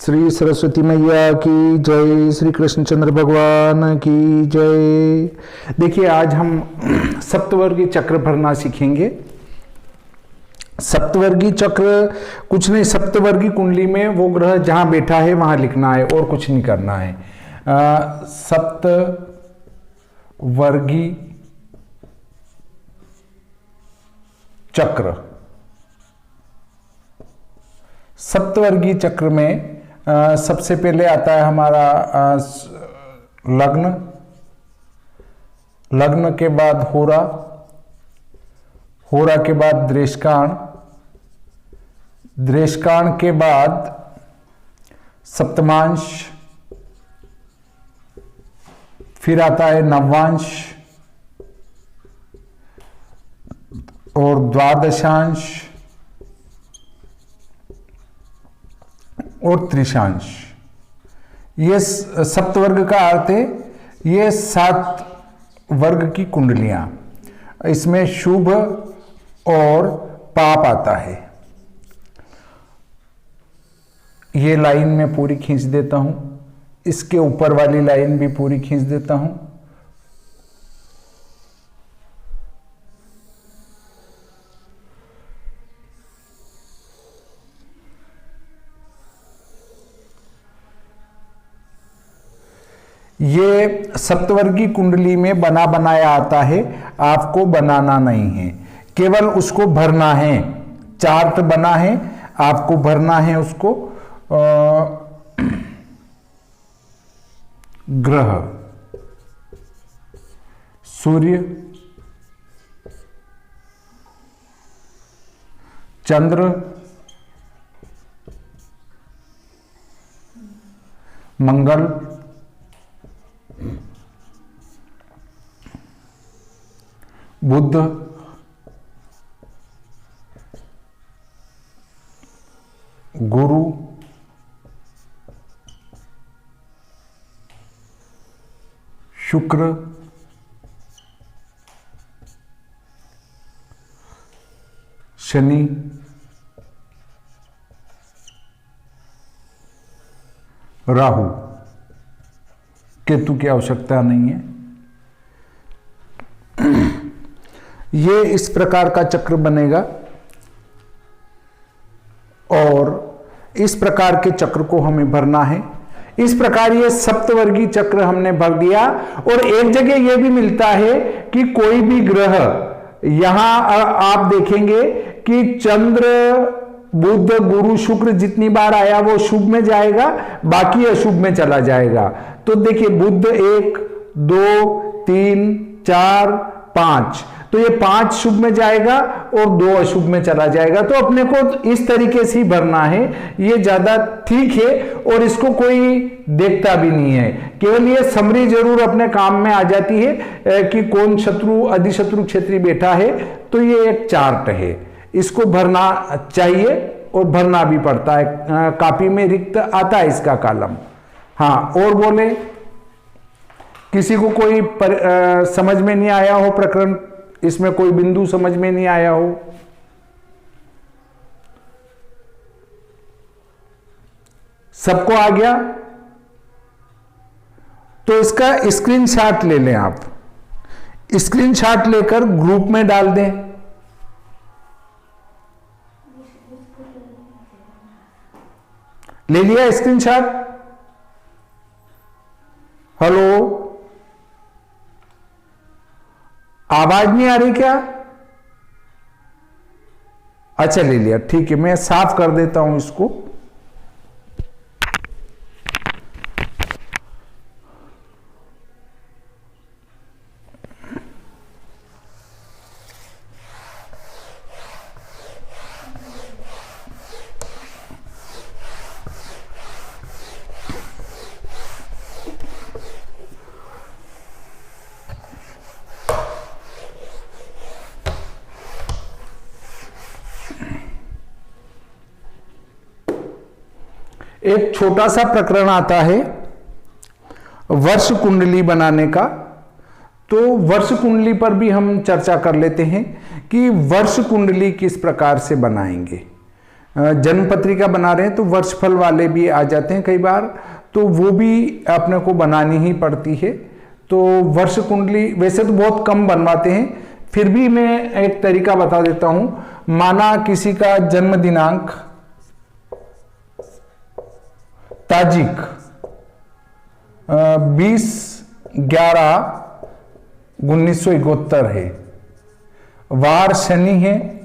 श्री सरस्वती मैया की जय, श्री कृष्णचंद्र भगवान की जय। देखिए, आज हम सप्तवर्गीय चक्र भरना सीखेंगे। सप्तवर्गीय चक्र कुछ नहीं, सप्तवर्गीय कुंडली में वो ग्रह जहां बैठा है वहां लिखना है और कुछ नहीं करना है। सप्तवर्गीय चक्र, सप्तवर्गीय चक्र में सबसे पहले आता है हमारा लग्न, लग्न के बाद होरा, होरा के बाद द्रेष्काण, द्रेष्काण के बाद सप्तमांश, फिर आता है नवांश और द्वादशांश और त्रिशांश। ये सप्तवर्ग का अर्थ है ये 7 वर्ग की कुंडलियां। इसमें शुभ और पाप आता है। ये लाइन मैं पूरी खींच देता हूं, इसके ऊपर वाली लाइन भी पूरी खींच देता हूं। ये सप्तवर्गीय कुंडली में बना बनाया आता है, आपको बनाना नहीं है, केवल उसको भरना है। चार्ट बना है, आपको भरना है उसको। ग्रह, सूर्य, चंद्र, मंगल, बुध, गुरु, शुक्र, शनि, राहु। केतु की आवश्यकता नहीं है। ये इस प्रकार का चक्र बनेगा और इस प्रकार के चक्र को हमें भरना है। इस प्रकार ये सप्तवर्गीय चक्र हमने भर दिया। और एक जगह यह भी मिलता है कि कोई भी ग्रह, यहां आप देखेंगे कि चंद्र, बुध, गुरु, शुक्र जितनी बार आया वो शुभ में जाएगा, बाकी अशुभ में चला जाएगा। तो देखिए, बुध 1, 2, 3, 4, 5, तो ये 5 शुभ में जाएगा और 2 अशुभ में चला जाएगा। तो अपने को इस तरीके से ही भरना है, ये ज्यादा ठीक है और इसको कोई देखता भी नहीं है। केवल ये समरी जरूर अपने काम में आ जाती है कि कौन शत्रु, अधिशत्रु क्षेत्री बैठा है। तो ये एक चार्ट है, इसको भरना चाहिए और भरना भी पड़ता है। कॉपी में रिक्त आता है इसका कॉलम। हाँ, और बोले, किसी को कोई समझ में नहीं आया हो प्रकरण, इसमें कोई बिंदु समझ में नहीं आया हो? सबको आ गया? तो इसका स्क्रीनशॉट ले लें आप। स्क्रीनशॉट लेकर ग्रुप में डाल दें। ले लिया स्क्रीनशॉट? हेलो, आवाज नहीं आ रही क्या? अच्छा, ले लिया, ठीक है। मैं साफ कर देता हूं इसको। एक छोटा सा प्रकरण आता है वर्ष कुंडली बनाने का। तो वर्ष कुंडली पर भी हम चर्चा कर लेते हैं कि वर्ष कुंडली किस प्रकार से बनाएंगे। जन्म पत्रिका बना रहे हैं तो वर्षफल वाले भी आ जाते हैं कई बार, तो वो भी अपने को बनानी ही पड़ती है। तो वर्ष कुंडली वैसे तो बहुत कम बनवाते हैं, फिर भी मैं एक तरीका बता देता हूं। माना किसी का जन्म दिनांक ताजिक 20/11/1971 है, वार शनि है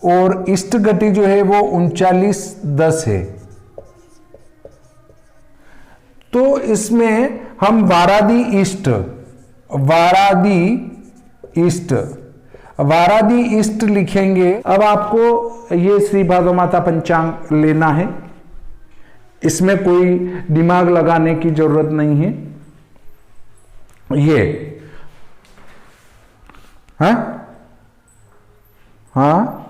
और इष्ट गति जो है वो 39/10 है। तो इसमें हम वारादि इष्ट लिखेंगे। अब आपको ये श्री भादो माता पंचांग लेना है, इसमें कोई दिमाग लगाने की जरूरत नहीं है। ये हाँ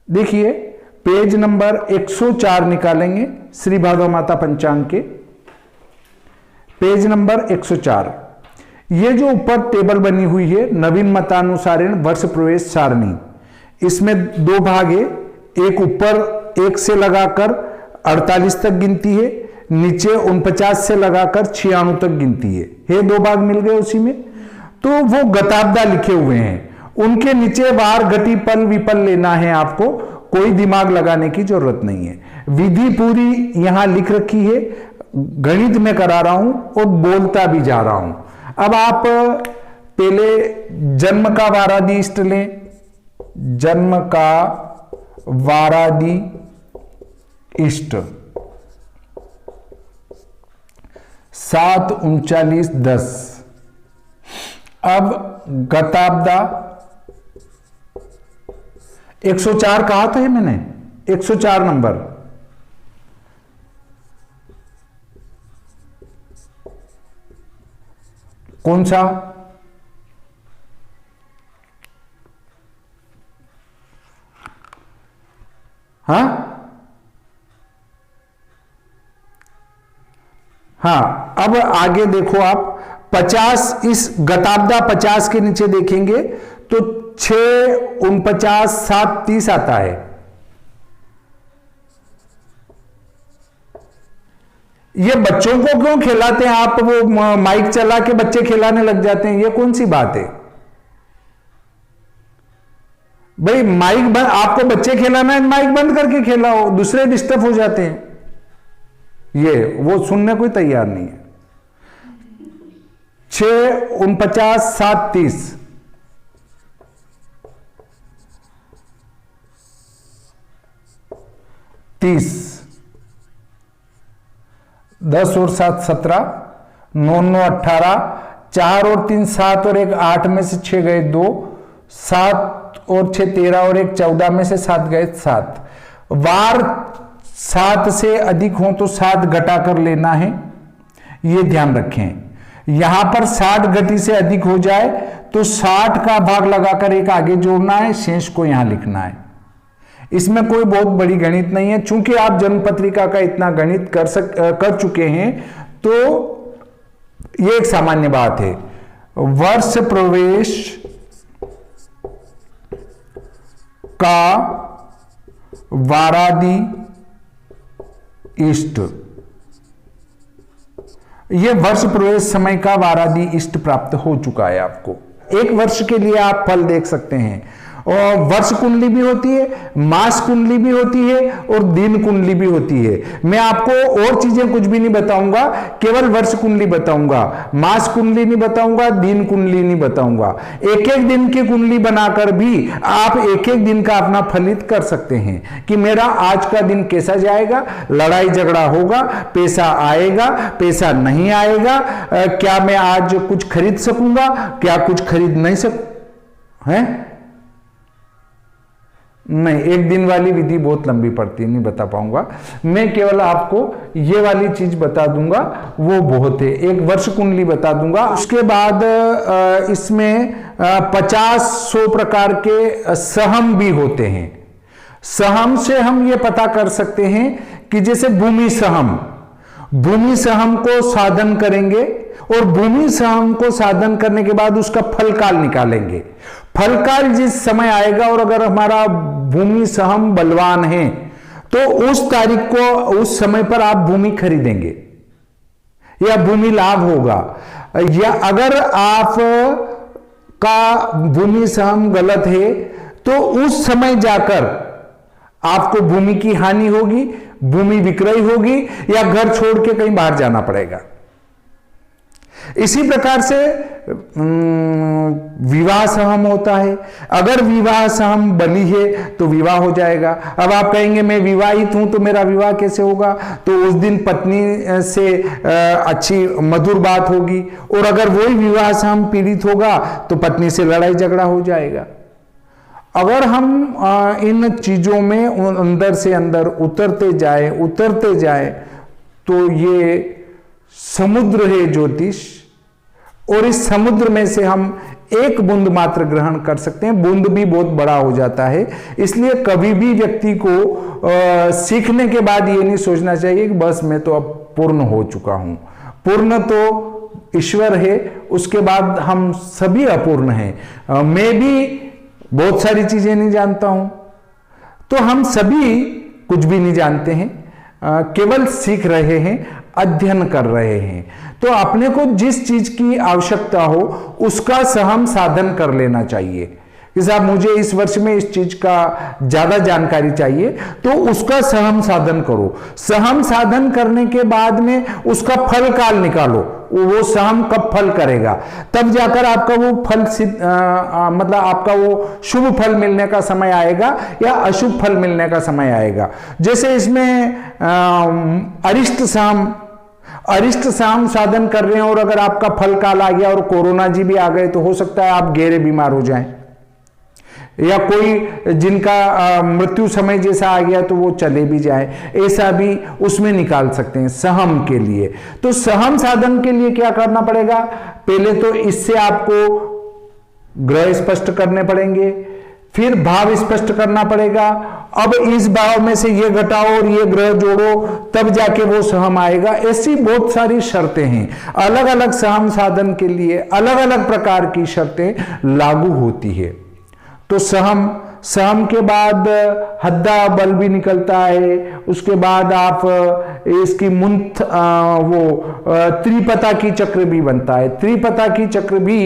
देखिए, पेज नंबर 104 निकालेंगे श्री भादो माता पंचांग के, पेज नंबर 104। ये जो ऊपर टेबल बनी हुई है नवीन मतानुसारेण वर्ष प्रवेश सारणी, इसमें 2 भाग है। एक ऊपर 1 से लगाकर 48 तक गिनती है, नीचे 49 से लगाकर 96 तक गिनती है। ये 2 भाग मिल गए उसी में। तो वो गताब्दा लिखे हुए हैं, उनके नीचे वार गति पल विपल लेना है आपको, कोई दिमाग लगाने की जरूरत नहीं है। विधि पूरी यहां लिख रखी है, गणित में करा रहा हूं और बोलता भी जा रहा हूं। अब आप पहले जन्म का वारादि इष्ट लें, जन्म का वारादि इष्ट 7/39/10। अब गताब्दा 104 कहा था मैंने, 104 नंबर। कौन सा? हाँ, अब आगे देखो आप 50, इस गताब्दा 50 के नीचे देखेंगे तो 6/49/7/30 आता है। ये बच्चों को क्यों खिलाते हैं आप? वो माइक चला के बच्चे खिलाने लग जाते हैं, ये कौन सी बात है भाई? माइक बंद, आपको बच्चे खिलाना है माइक बंद करके खिलाओ, दूसरे डिस्टर्ब हो जाते हैं। ये वो सुनने को तैयार नहीं है। 6/49/7/30 30, 10 और 7 17, 9 9 18, 4 और 3 7 और 1 8 में से 6 गए 2, 7 और 6 13 और 1 14 में से 7 गए 7। वार 7 से अधिक हो तो 7 घटा कर लेना है, ये ध्यान रखें। यहां पर 60 गति से अधिक हो जाए तो 60 का भाग लगाकर एक आगे जोड़ना है, शेष को यहां लिखना है। इसमें कोई बहुत बड़ी गणित नहीं है, चूंकि आप जन्म पत्रिका का इतना गणित कर चुके हैं तो ये एक सामान्य बात है। वर्ष प्रवेश का वारादि इष्ट, यह वर्ष प्रवेश समय का वारादि इष्ट प्राप्त हो चुका है आपको। एक वर्ष के लिए आप फल देख सकते हैं, और वर्ष कुंडली भी होती है, मास कुंडली भी होती है और दिन कुंडली भी होती है। मैं आपको और चीजें कुछ भी नहीं बताऊंगा, केवल वर्ष कुंडली बताऊंगा, मास कुंडली नहीं बताऊंगा, दिन कुंडली नहीं बताऊंगा। एक एक दिन की कुंडली बनाकर भी आप एक एक दिन का अपना फलित कर सकते हैं कि मेरा आज का दिन कैसा जाएगा, लड़ाई झगड़ा होगा, पैसा आएगा, पैसा नहीं आएगा, क्या मैं आज कुछ खरीद सकूंगा, क्या कुछ खरीद नहीं है? नहीं, एक दिन वाली विधि बहुत लंबी पड़ती है, नहीं बता पाऊंगा। मैं केवल आपको ये वाली चीज बता दूंगा, वो बहुत है। एक वर्ष कुंडली बता दूंगा, उसके बाद इसमें 50-100 प्रकार के सहम भी होते हैं। सहम से हम ये पता कर सकते हैं कि जैसे भूमि सहम, भूमि सहम को साधन करेंगे और भूमि सहम को साधन करने के बाद उसका फलकाल निकालेंगे। फलकाल जिस समय आएगा और अगर हमारा भूमि सहम बलवान है तो उस तारीख को, उस समय पर आप भूमि खरीदेंगे या भूमि लाभ होगा। या अगर आप का भूमि सहम गलत है तो उस समय जाकर आपको भूमि की हानि होगी, भूमि विक्रय होगी या घर छोड़ के कहीं बाहर जाना पड़ेगा। इसी प्रकार से विवाह सहम होता है। अगर विवाह सहम बली है तो विवाह हो जाएगा। अब आप कहेंगे मैं विवाहित हूं तो मेरा विवाह कैसे होगा? तो उस दिन पत्नी से अच्छी मधुर बात होगी और अगर वही विवाह सहम पीड़ित होगा तो पत्नी से लड़ाई झगड़ा हो जाएगा। अगर हम इन चीजों में अंदर से अंदर उतरते जाए तो ये समुद्र है ज्योतिष, और इस समुद्र में से हम एक बूंद मात्र ग्रहण कर सकते हैं। बूंद भी बहुत बड़ा हो जाता है, इसलिए कभी भी व्यक्ति को सीखने के बाद ये नहीं सोचना चाहिए कि बस मैं तो अब पूर्ण हो चुका हूं। पूर्ण तो ईश्वर है, उसके बाद हम सभी अपूर्ण हैं। मैं भी बहुत सारी चीजें नहीं जानता हूं, तो हम सभी कुछ भी नहीं जानते हैं, केवल सीख रहे हैं, अध्ययन कर रहे हैं। तो अपने को जिस चीज की आवश्यकता हो उसका सहम साधन कर लेना चाहिए कि साहब मुझे इस वर्ष में इस चीज का ज्यादा जानकारी चाहिए, तो उसका सहम साधन करो। सहम साधन करने के बाद में उसका फल काल निकालो, वो सहम कब फल करेगा, तब जाकर आपका वो फल मतलब आपका वो शुभ फल मिलने का समय आएगा या अशुभ फल मिलने का समय आएगा। जैसे इसमें अरिष्ट सहम साधन कर रहे हैं और अगर आपका फल काल आ गया और कोरोना जी भी आ गए तो हो सकता है आप गहरे बीमार हो जाएं, या कोई जिनका मृत्यु समय जैसा आ गया तो वो चले भी जाए, ऐसा भी उसमें निकाल सकते हैं सहम के लिए। तो सहम साधन के लिए क्या करना पड़ेगा? पहले तो इससे आपको ग्रह स्पष्ट करने पड़ेंगे, फिर भाव स्पष्ट करना पड़ेगा। अब इस भाव में से ये घटाओ और ये ग्रह जोड़ो, तब जाके वो सहम आएगा। ऐसी बहुत सारी शर्तें हैं, अलग अलग सहम साधन के लिए अलग अलग प्रकार की शर्तें लागू होती है। तो सहम के बाद हद्दा बल भी निकलता है, उसके बाद आप इसकी मुंथ वो त्रिपता की चक्र भी बनता है। त्रिपता की चक्र भी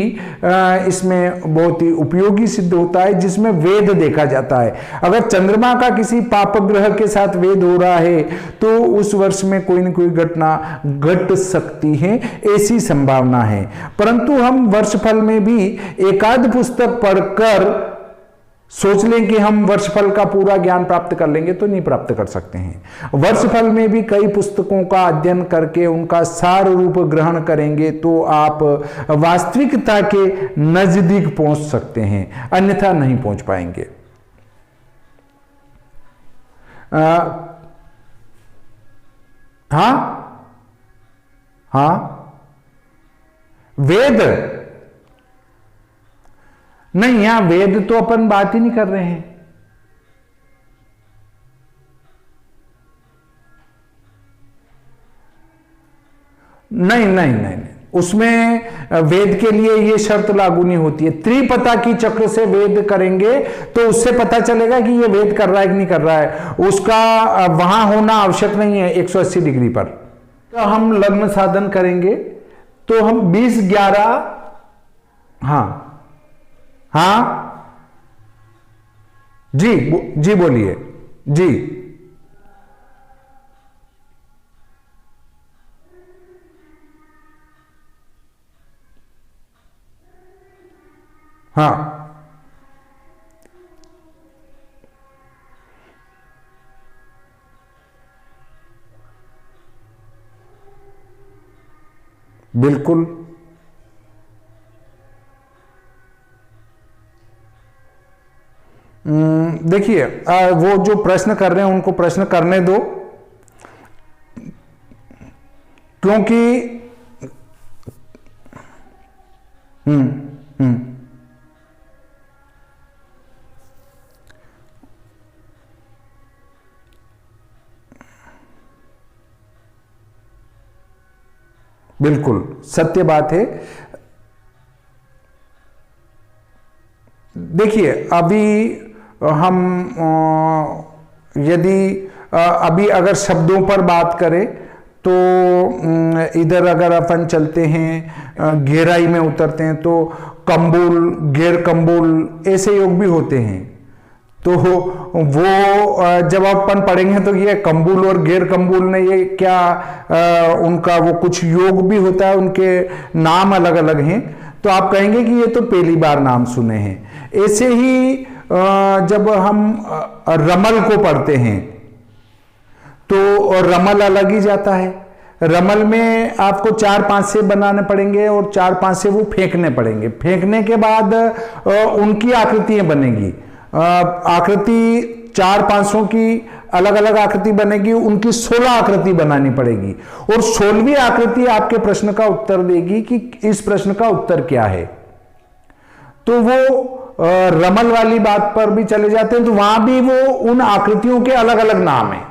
इसमें बहुत ही उपयोगी सिद्ध होता है, जिसमें वेद देखा जाता है। अगर चंद्रमा का किसी पाप ग्रह के साथ वेद हो रहा है तो उस वर्ष में कोई न कोई घटना घट सकती है, ऐसी संभावना है। परंतु हम वर्षफल में भी एकाध पुस्तक पढ़कर सोच लें कि हम वर्षफल का पूरा ज्ञान प्राप्त कर लेंगे तो नहीं प्राप्त कर सकते हैं। वर्षफल में भी कई पुस्तकों का अध्ययन करके उनका सार रूप ग्रहण करेंगे तो आप वास्तविकता के नजदीक पहुंच सकते हैं, अन्यथा नहीं पहुंच पाएंगे। हाँ वेद नहीं, यहां वेद तो अपन बात ही नहीं कर रहे हैं। नहीं, उसमें वेद के लिए यह शर्त लागू नहीं होती है। त्रिपता की चक्र से वेद करेंगे तो उससे पता चलेगा कि यह वेद कर रहा है कि नहीं कर रहा है, उसका वहां होना आवश्यक नहीं है 180 डिग्री पर। तो हम लग्न साधन करेंगे तो हम 20-11 हाँ जी बोलिए जी। हाँ बिल्कुल। देखिए वो जो प्रश्न कर रहे हैं उनको प्रश्न करने दो, क्योंकि बिल्कुल सत्य बात है। देखिए अभी हम यदि अभी अगर शब्दों पर बात करें तो इधर अगर अपन चलते हैं गहराई में उतरते हैं तो कंबुल, गैर कंबुल ऐसे योग भी होते हैं। तो वो जब अपन पढ़ेंगे तो ये कंबुल और गैर कंबुल ने ये क्या उनका वो कुछ योग भी होता है, उनके नाम अलग अलग हैं। तो आप कहेंगे कि ये तो पहली बार नाम सुने हैं। ऐसे ही जब हम रमल को पढ़ते हैं तो रमल अलग ही जाता है। रमल में आपको 4-5 से बनाने पड़ेंगे और 4-5 से वो फेंकने पड़ेंगे। फेंकने के बाद उनकी आकृतियां बनेगी। आकृति 4-5 की अलग अलग आकृति बनेगी, उनकी 16 आकृति बनानी पड़ेगी और 16वीं आकृति आपके प्रश्न का उत्तर देगी कि इस प्रश्न का उत्तर क्या है। तो वो रमल वाली बात पर भी चले जाते हैं तो वहां भी वो उन आकृतियों के अलग अलग नाम है।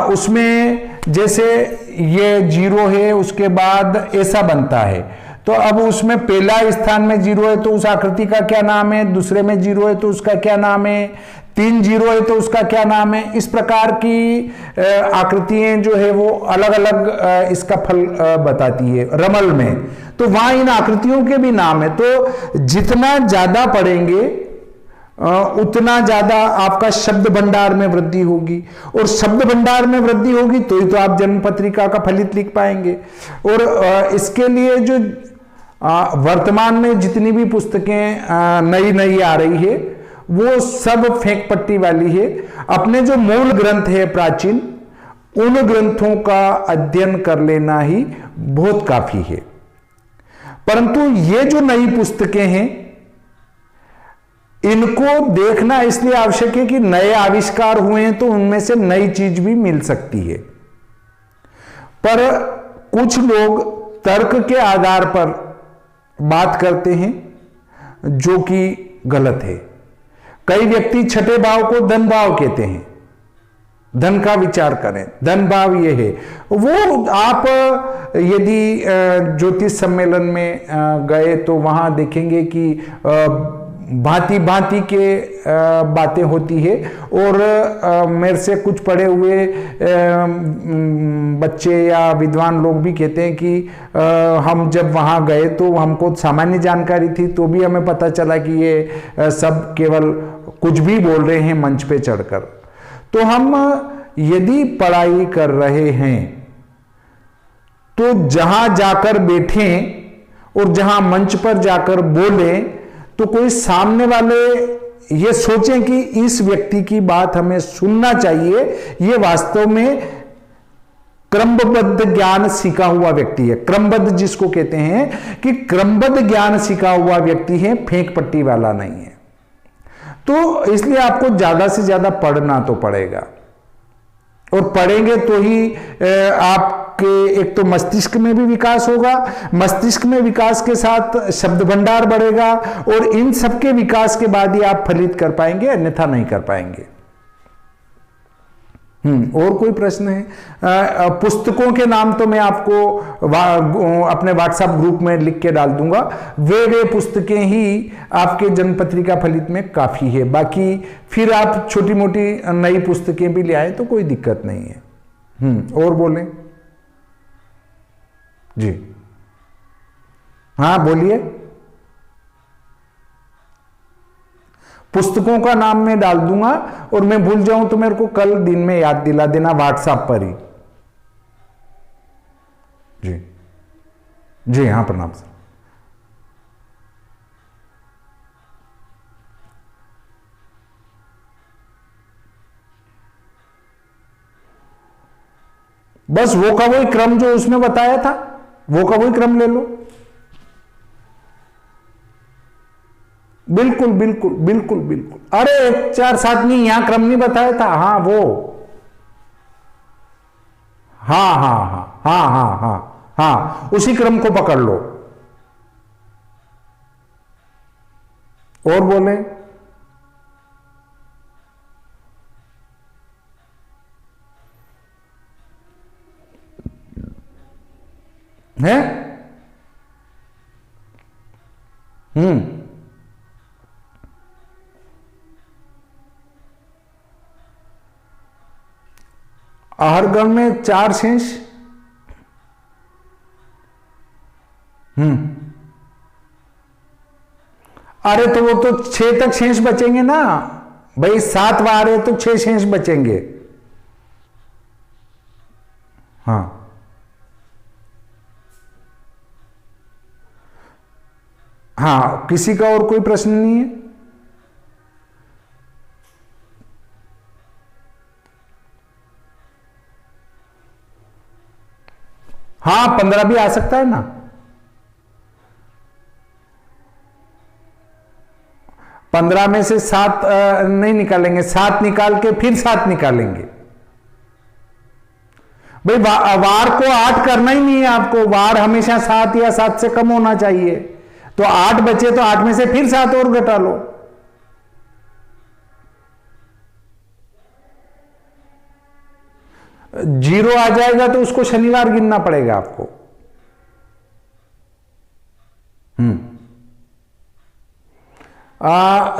उसमें जैसे ये 0 है, उसके बाद ऐसा बनता है, तो अब उसमें पहला स्थान में 0 है तो उस आकृति का क्या नाम है, दूसरे में 0 है तो उसका क्या नाम है, 3 0 है तो उसका क्या नाम है। इस प्रकार की आकृतियां जो है वो अलग अलग इसका फल बताती है रमल में। तो वहां इन आकृतियों के भी नाम है। तो जितना ज्यादा पढ़ेंगे उतना ज्यादा आपका शब्द भंडार में वृद्धि होगी और शब्द भंडार में वृद्धि होगी तो ही तो आप जन्म पत्रिका का फलित लिख पाएंगे। और इसके लिए जो वर्तमान में जितनी भी पुस्तकें नई नई आ रही है वो सब फेंक पट्टी वाली है। अपने जो मूल ग्रंथ है प्राचीन, उन ग्रंथों का अध्ययन कर लेना ही बहुत काफी है। परंतु ये जो नई पुस्तकें हैं इनको देखना इसलिए आवश्यक है कि नए आविष्कार हुए हैं तो उनमें से नई चीज भी मिल सकती है। पर कुछ लोग तर्क के आधार पर बात करते हैं जो कि गलत है। कई व्यक्ति छठे भाव को धन भाव कहते हैं। धन का विचार करें, धन भाव ये है। वो आप यदि ज्योतिष सम्मेलन में गए तो वहां देखेंगे कि भांति भांति के बातें होती है। और मेरे से कुछ पढ़े हुए बच्चे या विद्वान लोग भी कहते हैं कि हम जब वहाँ गए तो हमको सामान्य जानकारी थी तो भी हमें पता चला कि ये सब केवल कुछ भी बोल रहे हैं मंच पे चढ़कर। तो हम यदि पढ़ाई कर रहे हैं तो जहां जाकर बैठें और जहां मंच पर जाकर बोलें तो कोई सामने वाले ये सोचें कि इस व्यक्ति की बात हमें सुनना चाहिए, ये वास्तव में क्रमबद्ध ज्ञान सीखा हुआ व्यक्ति है। क्रमबद्ध जिसको कहते हैं कि क्रमबद्ध ज्ञान सीखा हुआ व्यक्ति है, फेंक पट्टी वाला नहीं है। तो इसलिए आपको ज्यादा से ज्यादा पढ़ना तो पड़ेगा और पढ़ेंगे तो ही आपके एक तो मस्तिष्क में भी विकास होगा, मस्तिष्क में विकास के साथ शब्द भंडार बढ़ेगा और इन सबके विकास के बाद ही आप फलित कर पाएंगे, अन्यथा नहीं कर पाएंगे। और कोई प्रश्न है? पुस्तकों के नाम तो मैं आपको अपने व्हाट्सएप ग्रुप में लिख के डाल दूंगा। वे पुस्तकें ही आपके जन्म पत्रिका फलित में काफी है। बाकी फिर आप छोटी मोटी नई पुस्तकें भी ले आए तो कोई दिक्कत नहीं है। और बोलें जी, हाँ बोलिए। पुस्तकों का नाम मैं डाल दूंगा और मैं भूल जाऊं तो मेरे को कल दिन में याद दिला देना व्हाट्सएप पर ही। जी जी, हाँ प्रणाम सर। बस वो का वही क्रम जो उसने बताया था, वो का वही क्रम ले लो। बिल्कुल बिल्कुल बिल्कुल बिल्कुल। अरे 1-4-7 नहीं, यहां क्रम नहीं बताया था। हाँ वो, हाँ हाँ हाँ हाँ हाँ हाँ हाँ, उसी क्रम को पकड़ लो। और बोले है। आहर गण में 4 शेष। अरे तो वो तो 6 तक शेष बचेंगे ना भाई, 7 वार है तो 6 शेष बचेंगे। हाँ हाँ, किसी का और कोई प्रश्न नहीं है? हाँ 15 भी आ सकता है ना। 15 में से 7 नहीं निकालेंगे, 7 निकाल के फिर 7 निकालेंगे। भाई वार को 8 करना ही नहीं है आपको, वार हमेशा 7 या 7 से कम होना चाहिए। तो 8 बचे तो 8 में से फिर 7 और घटा लो। जीरो आ जाएगा तो उसको शनिवार गिनना पड़ेगा आपको।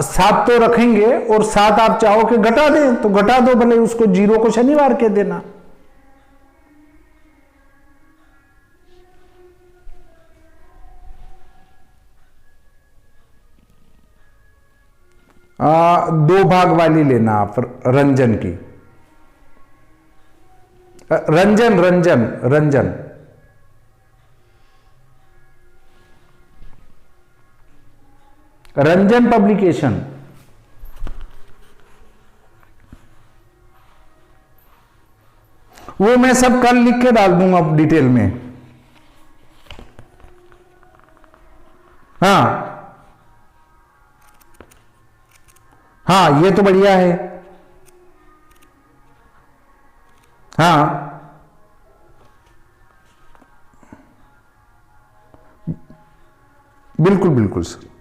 7 तो रखेंगे और 7 आप चाहो कि घटा दें तो घटा दो, भले उसको जीरो को शनिवार के देना। दो भाग वाली लेना आप रंजन की। रंजन रंजन रंजन रंजन पब्लिकेशन। वो मैं सब कल लिख के डाल दूंगा डिटेल में। हाँ हाँ, ये तो बढ़िया है। हाँ बिल्कुल बिल्कुल सर।